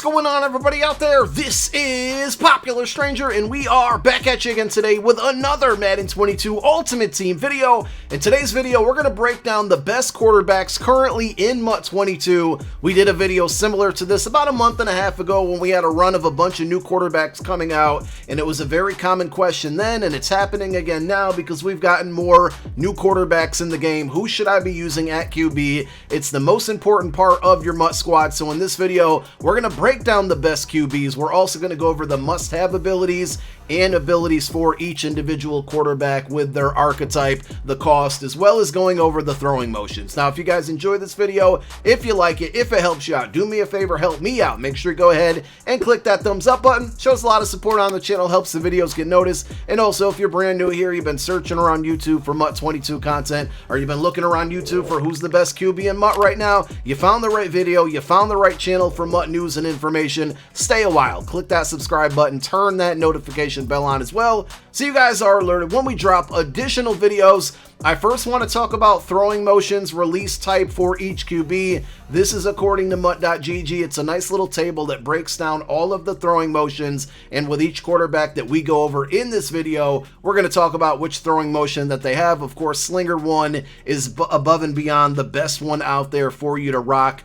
going on, everybody out there? This is Popular Stranger, and we are back at you again today with another Madden 22 Ultimate Team video. In today's video, we're going to break down the best quarterbacks currently in MUT 22. We did a video similar to this about a month and a half ago when we had a run of a bunch of new quarterbacks coming out, and it was a very common question then, and it's happening again now because we've gotten more new quarterbacks in the game. Who should I be using at QB? It's the most important part of your MUT squad, so in this video, we're going to break down the best QBs. We're also going to go over the must-have abilities and abilities for each individual quarterback with their archetype, the cost, as well as going over the throwing motions. Now, if you guys enjoy this video, if you like it, if it helps you out, do me a favor, help me out. Make sure you go ahead and click that thumbs up button. Shows a lot of support on the channel, helps the videos get noticed. And also, if you're brand new here, you've been searching around YouTube for MUT 22 content, or you've been looking around YouTube for who's the best QB in MUT right now, you found the right video, you found the right channel for MUT news and information. Stay a while, click that subscribe button, turn that notification bell on as well, so you guys are alerted when we drop additional videos. I first want to talk about throwing motions, release type for each QB. This is according to MUT.gg. It's a nice little table that breaks down all of the throwing motions, and with each quarterback that we go over in this video, we're going to talk about which throwing motion that they have. Of course, Slinger 1 is above and beyond the best one out there for you to rock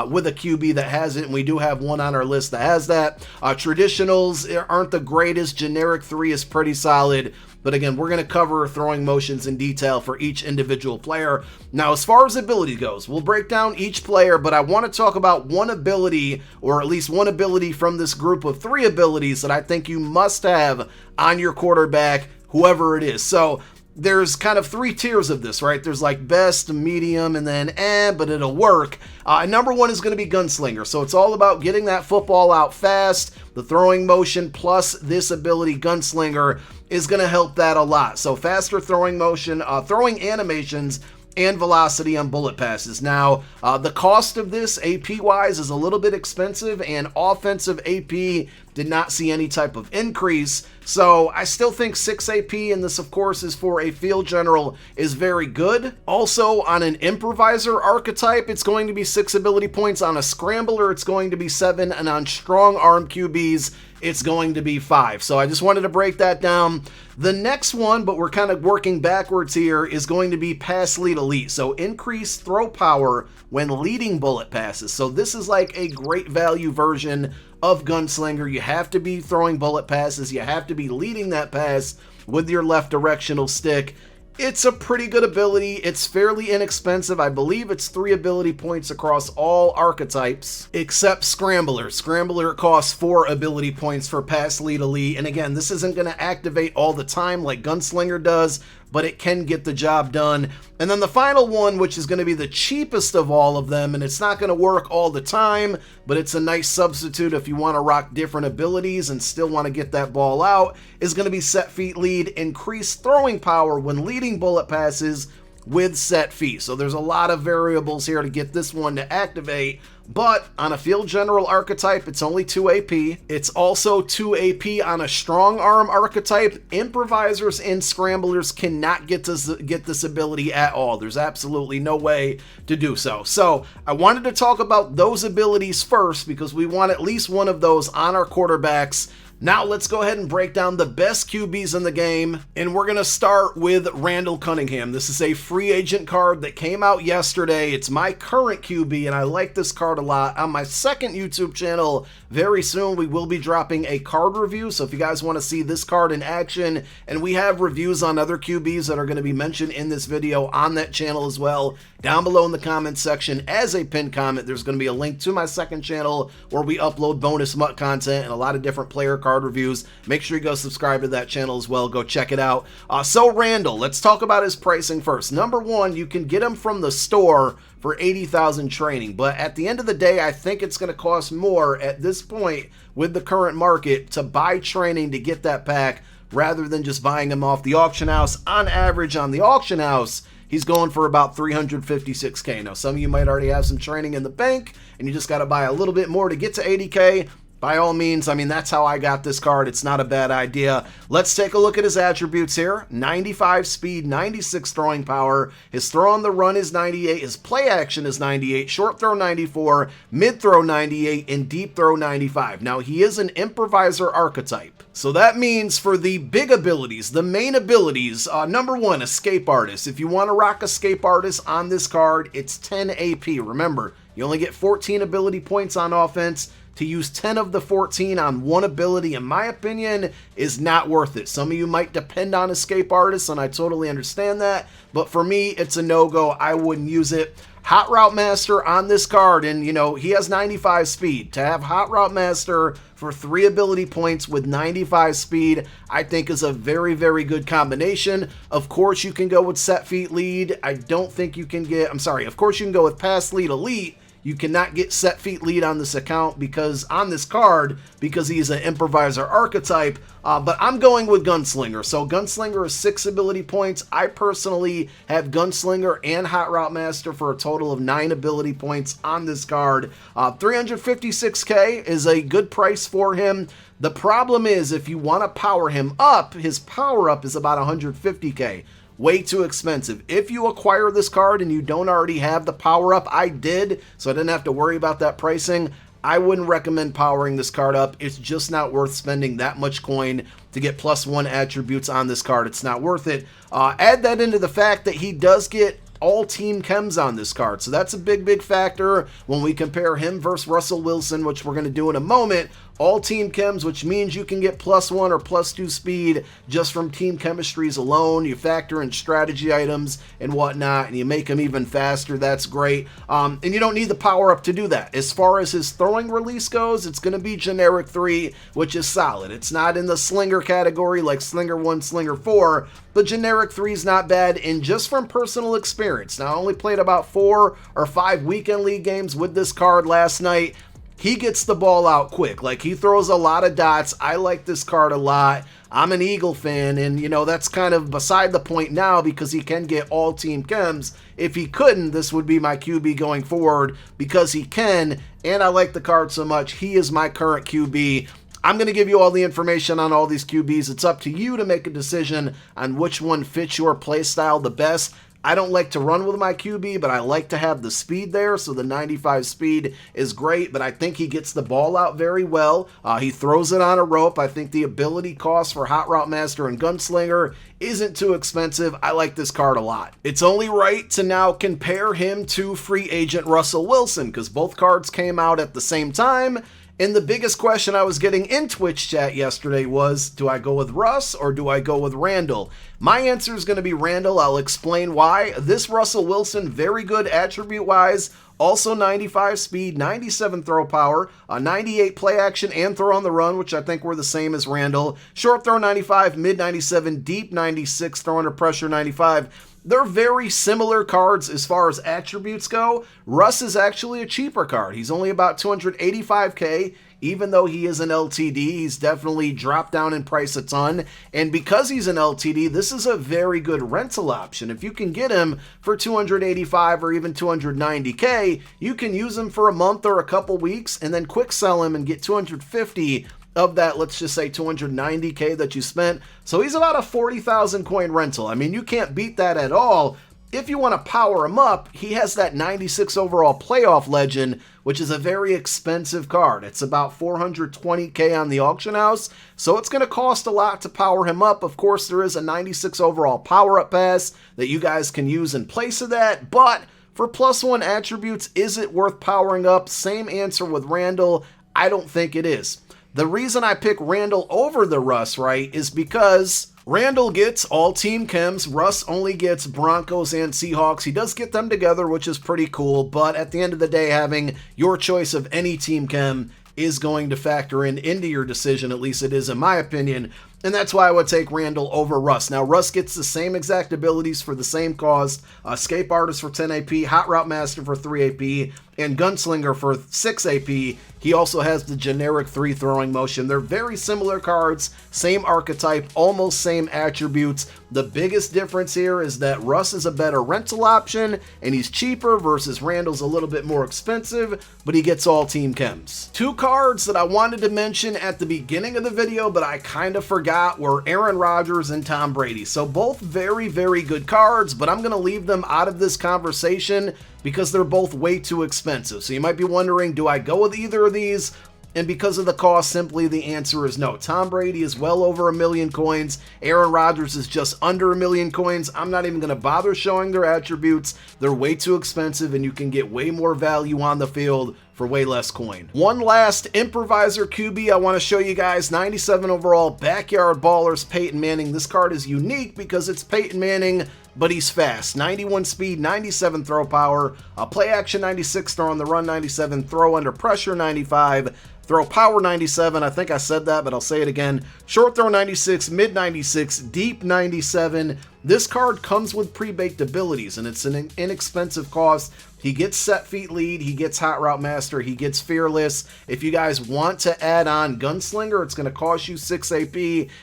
with a QB that has it, and we do have one on our list that has that. Traditionals aren't the greatest. Generic 3 is pretty solid. But again, we're going to cover throwing motions in detail for each individual player. Now, as far as ability goes, we'll break down each player, but I want to talk about one ability, or at least one ability from this group of 3 abilities that I think you must have on your quarterback, whoever it is. So there's kind of 3 tiers of this, right? There's like best, medium, and then but it'll work. Number 1 is going to be Gunslinger. So it's all about getting that football out fast. The throwing motion plus this ability, Gunslinger, is going to help that a lot. So faster throwing motion, throwing animations, and velocity on bullet passes. Now, the cost of this AP-wise is a little bit expensive, and offensive AP did not see any type of increase. So I still think 6 AP, and this of course is for a field general, is very good. Also, on an improviser archetype, it's going to be 6 ability points. On a scrambler, it's going to be 7, and on strong arm QBs, it's going to be 5. So I just wanted to break that down. The next one, but we're kind of working backwards here, is going to be pass lead elite. So increase throw power when leading bullet passes. So this is like a great value version of Gunslinger. You have to be throwing bullet passes. You have to be leading that pass with your left directional stick. It's a pretty good ability. It's fairly inexpensive. I believe it's 3 ability points across all archetypes except Scrambler. Scrambler costs 4 ability points for pass lead elite. And again, this isn't going to activate all the time like Gunslinger does, but it can get the job done. And then the final one, which is going to be the cheapest of all of them, and it's not going to work all the time, but it's a nice substitute if you want to rock different abilities and still want to get that ball out, is going to be set feet lead. Increase throwing power when leading bullet passes with set feet. So there's a lot of variables here to get this one to activate, but on a field general archetype, it's only 2 AP. It's also 2 AP on a strong arm archetype. Improvisers and scramblers cannot get this ability at all. There's absolutely no way to do so. So I wanted to talk about those abilities first because we want at least one of those on our quarterbacks. Now let's go ahead and break down the best QBs in the game, and we're going to start with Randall Cunningham. This is a free agent card that came out yesterday. It's my current QB, and I like this card a lot. On my second YouTube channel, very soon we will be dropping a card review, so if you guys want to see this card in action, and we have reviews on other QBs that are going to be mentioned in this video on that channel as well, down below in the comments section as a pinned comment, there's going to be a link to my second channel where we upload bonus MUT content and a lot of different player card reviews. Make sure you go subscribe to that channel as well. Go check it out. So Randall, let's talk about his pricing first. Number 1, you can get him from the store for 80,000 training, but at the end of the day, I think it's going to cost more at this point with the current market to buy training to get that pack rather than just buying him off the auction house. On average on the auction house, he's going for about 356K. Now, some of you might already have some training in the bank, and you just got to buy a little bit more to get to 80K. by all means, I mean, that's how I got this card. It's not a bad idea. Let's take a look at his attributes here. 95 speed, 96 throwing power. His throw on the run is 98. His play action is 98. Short throw 94. Mid throw 98. And deep throw 95. Now, he is an improviser archetype. So that means for the big abilities, the main abilities, number 1, Escape Artist. If you want to rock Escape Artist on this card, it's 10 AP. Remember, you only get 14 ability points on offense. To use 10 of the 14 on one ability, in my opinion, is not worth it. Some of you might depend on Escape Artists, and I totally understand that. But for me, it's a no-go. I wouldn't use it. Hot Route Master on this card, and you know, he has 95 speed. To have Hot Route Master for 3 ability points with 95 speed, I think is a very, very good combination. Of course, you can go with Set Feet Lead. I don't think you can get, of course you can go with Pass Lead Elite. You cannot get Set Feet Lead on this account because on this card, because he's an improviser archetype, but I'm going with Gunslinger. So Gunslinger is 6 ability points. I personally have Gunslinger and Hot Route Master for a total of 9 ability points on this card. 356k is a good price for him. The problem is if you want to power him up, his power up is about 150k. Way too expensive. If you acquire this card and you don't already have the power up, I did, so I didn't have to worry about that pricing. I wouldn't recommend powering this card up. It's just not worth spending that much coin to get +1 attributes on this card. It's not worth it. Add that into the fact that he does get all team chems on this card. So that's a big, big factor when we compare him versus Russell Wilson, which we're going to do in a moment. All team chems, which means you can get +1 or +2 speed just from team chemistries alone. You factor in strategy items and whatnot, and you make them even faster. That's great. And you don't need the power up to do that. As far as his throwing release goes, it's going to be generic 3, which is solid. It's not in the slinger category like Slinger 1, Slinger 4, but generic 3 is not bad. And just from personal experience, now I only played about 4 or 5 weekend league games with this card last night. He gets the ball out quick. Like, he throws a lot of dots. I like this card a lot. I'm an Eagle fan, and, you know, that's kind of beside the point now because he can get all team chems. If he couldn't, this would be my QB going forward because he can, and I like the card so much. He is my current QB. I'm going to give you all the information on all these QBs. It's up to you to make a decision on which one fits your play style the best. I don't like to run with my QB, but I like to have the speed there, so the 95 speed is great, but I think he gets the ball out very well. He throws it on a rope. I think the ability cost for Hot Route Master and Gunslinger isn't too expensive. I like this card a lot. It's only right to now compare him to free agent Russell Wilson, because both cards came out at the same time. And the biggest question I was getting in Twitch chat yesterday was, do I go with Russ or do I go with Randall? My answer is going to be Randall. I'll explain why. This Russell Wilson, very good attribute-wise. Also 95 speed, 97 throw power, 98 play action and throw on the run, which I think were the same as Randall. Short throw 95, mid 97, deep 96, throw under pressure 95. They're very similar cards as far as attributes go. Russ is actually a cheaper card. He's only about 285k. Even though he is an LTD, he's definitely dropped down in price a ton. And because he's an LTD, this is a very good rental option. If you can get him for 285 or even 290k, you can use him for a month or a couple weeks and then quick sell him and get 250 of that, let's just say 290k that you spent. So he's about a 40,000 coin rental. I mean, you can't beat that at all. If you want to power him up, he has that 96 overall playoff legend, which is a very expensive card. It's about 420k on the auction house, so it's going to cost a lot to power him up. Of course, there is a 96 overall power-up pass that you guys can use in place of that, but for +1 attributes, is it worth powering up? Same answer with Randall. I don't think it is. The reason I pick Randall over the Russ, right, is because Randall gets all team chems. Russ only gets Broncos and Seahawks. He does get them together, which is pretty cool, but at the end of the day, having your choice of any team chem is going to factor into your decision, at least it is in my opinion. and that's why I would take Randall over Russ. Now, Russ gets the same exact abilities for the same cost. Escape Artist for 10 AP, Hot Route Master for 3 AP, and Gunslinger for 6 AP. He also has the generic 3 throwing motion. They're very similar cards, same archetype, almost same attributes. The biggest difference here is that Russ is a better rental option, and he's cheaper versus Randall's a little bit more expensive, but he gets all team chems. 2 cards that I wanted to mention at the beginning of the video, but I kind of forgot, were Aaron Rodgers and Tom Brady. So both very, very good cards, but I'm going to leave them out of this conversation because they're both way too expensive. So you might be wondering, do I go with either of these? And because of the cost, simply the answer is no. Tom Brady is well over 1 million coins. Aaron Rodgers is just under 1 million coins. I'm not even going to bother showing their attributes. They're way too expensive, and you can get way more value on the field for way less coin. One last improviser QB I want to show you guys. 97 overall, Backyard Ballers, Peyton Manning. This card is unique because it's Peyton Manning, but he's fast. 91 speed, 97 throw power, play action 96, throw on the run 97, throw under pressure 95, throw power 97. I think I said that, but I'll say it again. Short throw 96, mid 96, deep 97. This card comes with pre-baked abilities, and it's an inexpensive cost. He gets set feet lead, he gets hot route master, he gets fearless. If you guys want to add on Gunslinger, it's going to cost you 6 AP.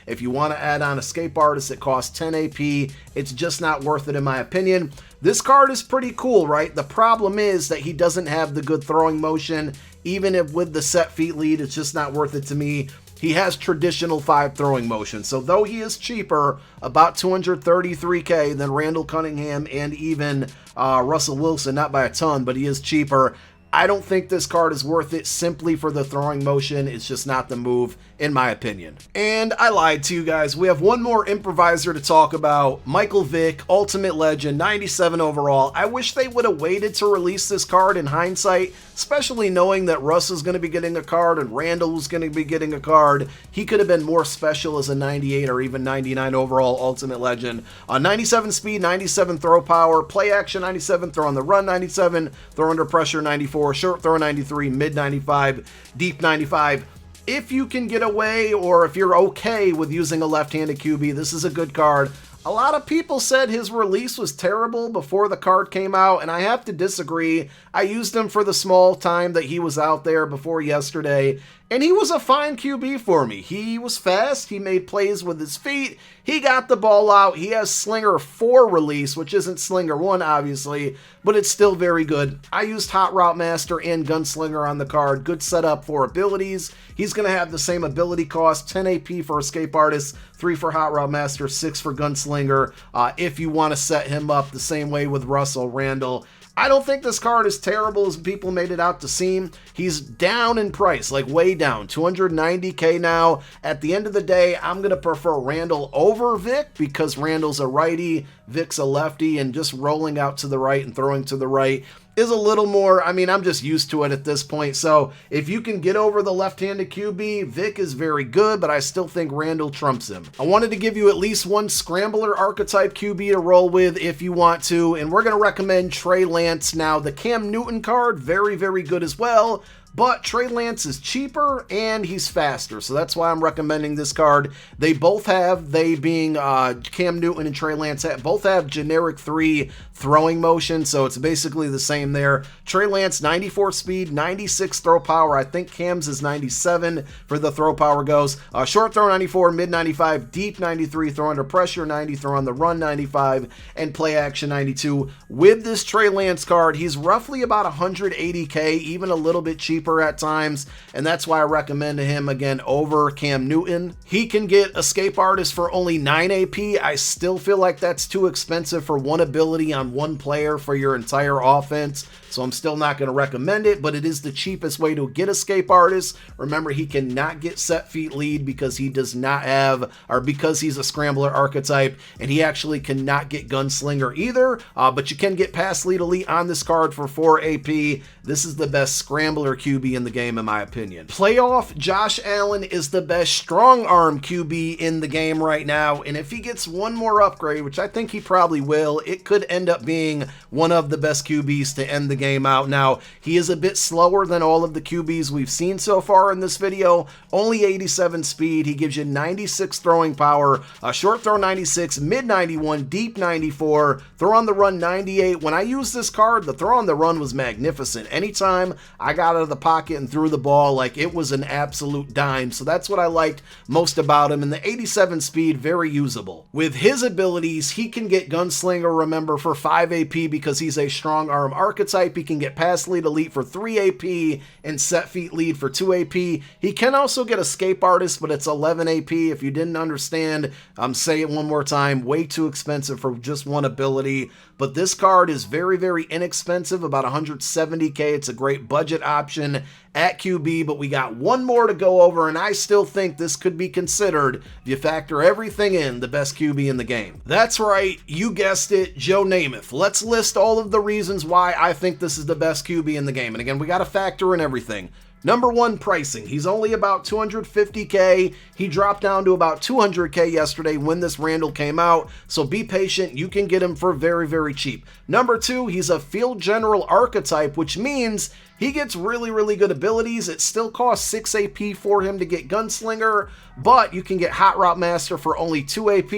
If you want to add on Escape Artist, it costs 10 AP. It's just not worth it in my opinion. This card is pretty cool, right? The problem is that he doesn't have the good throwing motion. Even if with the set feet lead, it's just not worth it to me. He has traditional 5 throwing motion. So though he is cheaper, about 233K than Randall Cunningham and even Russell Wilson, not by a ton, but he is cheaper. I don't think this card is worth it simply for the throwing motion. It's just not the move, in my opinion. And I lied to you guys. We have one more improviser to talk about. Michael Vick, Ultimate Legend, 97 overall. I wish they would have waited to release this card in hindsight, especially knowing that Russ is going to be getting a card and Randall was going to be getting a card. He could have been more special as a 98 or even 99 overall Ultimate Legend. 97 speed, 97 throw power, play action 97, throw on the run 97, throw under pressure 94, short throw 93, mid 95, deep 95. If you can get away, or if you're okay with using a left-handed QB, this is a good card. A lot of people said his release was terrible before the card came out, and I have to disagree. I used him for the small time that he was out there before yesterday, and he was a fine QB for me. He was fast, he made plays with his feet, he got the ball out, he has Slinger 4 release, which isn't Slinger 1 obviously, but it's still very good. I used Hot Route Master and Gunslinger on the card, good setup for abilities. He's going to have the same ability cost, 10 AP for Escape Artist, 3 for Hot Route Master, 6 for Gunslinger, if you want to set him up the same way with Russell, Randall. I don't think this card is terrible as people made it out to seem. He's down in price, like way down, 290K now. At the end of the day, I'm going to prefer Randall over Vick because Randall's a righty, Vick's a lefty, and just rolling out to the right and throwing to the right is a little more, I mean, I'm just used to it at this point. So if you can get over the left-handed QB, Vick is very good, but I still think Randall trumps him. I wanted to give you at least one scrambler archetype QB to roll with if you want to, and we're going to recommend Trey Lance. Now, the Cam Newton card, very, very good as well. But Trey Lance is cheaper and he's faster, so that's why I'm recommending this card. They both have, they being Cam Newton and Trey Lance, both have generic 3 throwing motion, so it's basically the same there. Trey Lance, 94 speed, 96 throw power. I think Cam's is 97 for the throw power goes. Short throw 94, mid 95, deep 93, throw under pressure 90, throw on the run 95, and play action 92. With this Trey Lance card, he's roughly about 180K, even a little bit cheaper at times, and that's why I recommend him again over Cam Newton. He can get Escape Artist for only 9 AP. I still feel like that's too expensive for one ability on one player for your entire offense, so I'm still not going to recommend it, but it is the cheapest way to get Escape Artist. Remember, he cannot get set feet lead because he does not have, or because he's a scrambler archetype, and he actually cannot get Gunslinger either, but you can get Pass Lead Elite on this card for 4 AP. This is the best scrambler QB in the game, in my opinion. Playoff Josh Allen is the best strong arm QB in the game right now, and if he gets one more upgrade, which I think he probably will, it could end up being one of the best QBs to end the game out. Now, he is a bit slower than all of the QBs we've seen so far in this video. Only 87 speed. He gives you 96 throwing power, short throw 96, mid 91, deep 94, throw on the run 98. When I used this card, the throw on the run was magnificent. Anytime I got out of the pocket and threw the ball, like, it was an absolute dime. So that's what I liked most about him. And the 87 speed, very usable. With his abilities, he can get Gunslinger, remember, for 5 AP because he's a strong arm archetype. He can get Pass Lead Elite for 3 AP and Set Feet Lead for 2 AP. He can also get Escape Artist, but it's 11 AP. If you didn't understand, say it one more time. Way too expensive for just one ability. But this card is very, very inexpensive, about 170k. It's a great budget option at QB, but we got one more to go over, and I still think this could be considered, if you factor everything in, the best QB in the game. That's right, you guessed it, Joe Namath. Let's list all of the reasons why I think this is the best QB in the game. And again, we got to factor in everything. Number one, pricing. He's only about 250k. He dropped down to about 200k yesterday when this Randall came out, so be patient. You can get him for very, very cheap. Number two, he's a Field General archetype, which means he gets really, really good abilities. It still costs 6 AP for him to get Gunslinger, but you can get Hot Route Master for only 2 AP,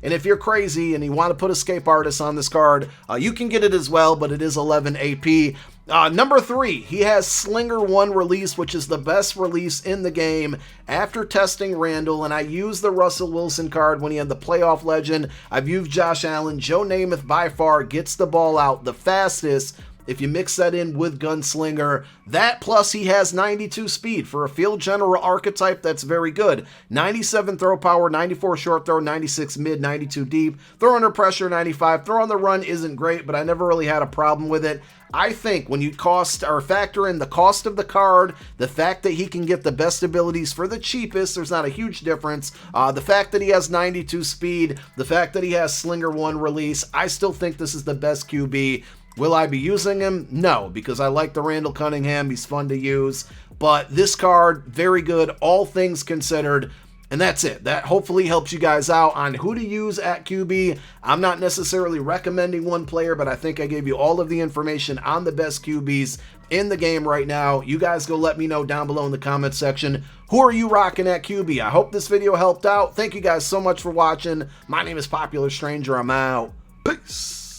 and if you're crazy and you want to put Escape Artist on this card, you can get it as well, but it is 11 AP. Number three, he has Slinger 1 release, which is the best release in the game after testing Randall, and I used the Russell Wilson card when he had the playoff legend. I've used Josh Allen. Joe Namath by far gets the ball out the fastest. If you mix that in with Gunslinger, that plus he has 92 speed. For a Field General archetype, that's very good. 97 throw power, 94 short throw, 96 mid, 92 deep. Throw under pressure, 95. Throw on the run isn't great, but I never really had a problem with it. I think when you factor in the cost of the card, the fact that he can get the best abilities for the cheapest, there's not a huge difference. The fact that he has 92 speed, the fact that he has Slinger 1 release, I still think this is the best QB. Will I be using him? No, because I like the Randall Cunningham. He's fun to use. But this card, very good, all things considered. And that's it. That hopefully helps you guys out on who to use at QB. I'm not necessarily recommending one player, but I think I gave you all of the information on the best QBs in the game right now. You guys go let me know down below in the comment section. Who are you rocking at QB? I hope this video helped out. Thank you guys so much for watching. My name is Popular Stranger. I'm out. Peace.